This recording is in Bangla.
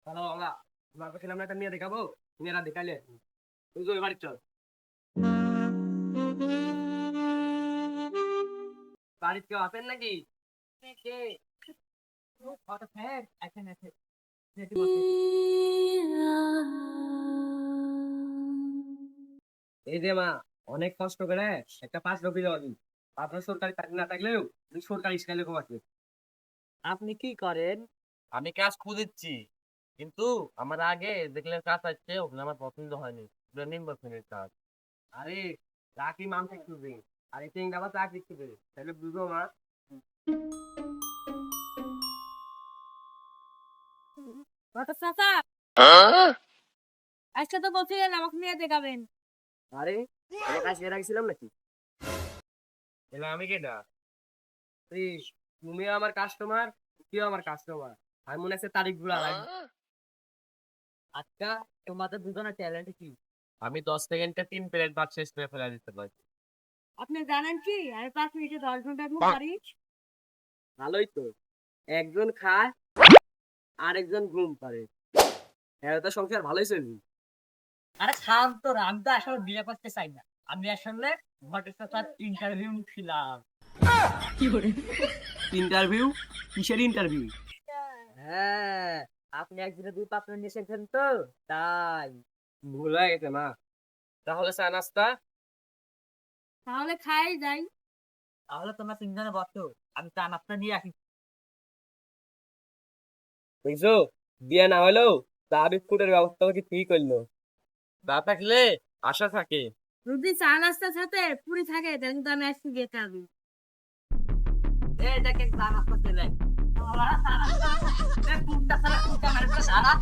হ্যালো বাংলা, তোমার কাছে আমরা একটা মেয়ে দেখাবো, মেয়েরা দেখাইলে তুই তো এবার চল। বাড়িতে কেউ আছেন নাকি? কে? কত ফ্যান আছেন আছে। এই যে মা, অনেক কষ্ট করে একটা 5 রুপি দেওয়া দিন। আপনার সরকারি চাকরি না থাকলেও তুমি সরকারি স্কুলে কম আছে। আপনি কি করেন? আমি কাজ খুঁজেছি, কিন্তু আমার আগে দেখলে কাজ আসছে, ওগুলো আমার পছন্দ হয়নি। ওগুলো নির্বাচনের কাজ। আরে চাকরি মানতে খুঁজবে, আর এই তিনটা আবার চাকরি খুঁজবে, তাহলে বুঝো মা। কত চাচা, আজকে তো বলছিলেন আমাকে নিয়ে দেখাবেন। আরে আমি কাজ এর রাখছিলাম নাকি? এলে আমি কেটা? এই, তুমিও আমার কাস্টমার, তুইও আমার কাস্টমার। আমি মনে আছে তারিখ গুলা লাগবে। আচ্ছা, তোমাদের দুজনের ট্যালেন্ট কি? আমি 10 সেকেন্ডে 3 প্লেট ভাত শেষ করে ফেলে দিতে পারি। আপনি জানেন কি আমি 5 মিনিটে 10 ঘন্টা ঘুম পারি? ভালোই তো, একজন খায় আর একজন ঘুম পারে, এরা তো সংসার ভালোই চলবে। আরে খান তো, আমি তো আসলে বিয়ে করতে চাই না। আমি আসলে ভট্টাচার্য ইন্টারভিউ ছিলাম। ইন্টারভিউ? কিসের ইন্টারভিউ? হ্যাঁ, আপনি একদিনে 2 পাত্র নিয়ে এসেছেন তো, তাই। ভুল হয়ে গেছে মা। তাহলে চা নাস্তা? তাহলে খাই যাই। তাহলে তোমরা 3 জনে বসো, আমি চা নাস্তা নিয়ে আসি। বুঝছো, বিয়ে না হলেও চা বিস্কুটের ব্যবস্থা কি ঠিক করলো। তা থাকলে আশা থাকে। যদি চা নাস্তার সাথে পুরি থাকে তাহলে কিন্তু আমি আজকে বিয়ে করবো। এই দেখেন চা নাস্তা চলে। চা নাস্তা, কোনটা ছাড়া কোনটা মানে সারা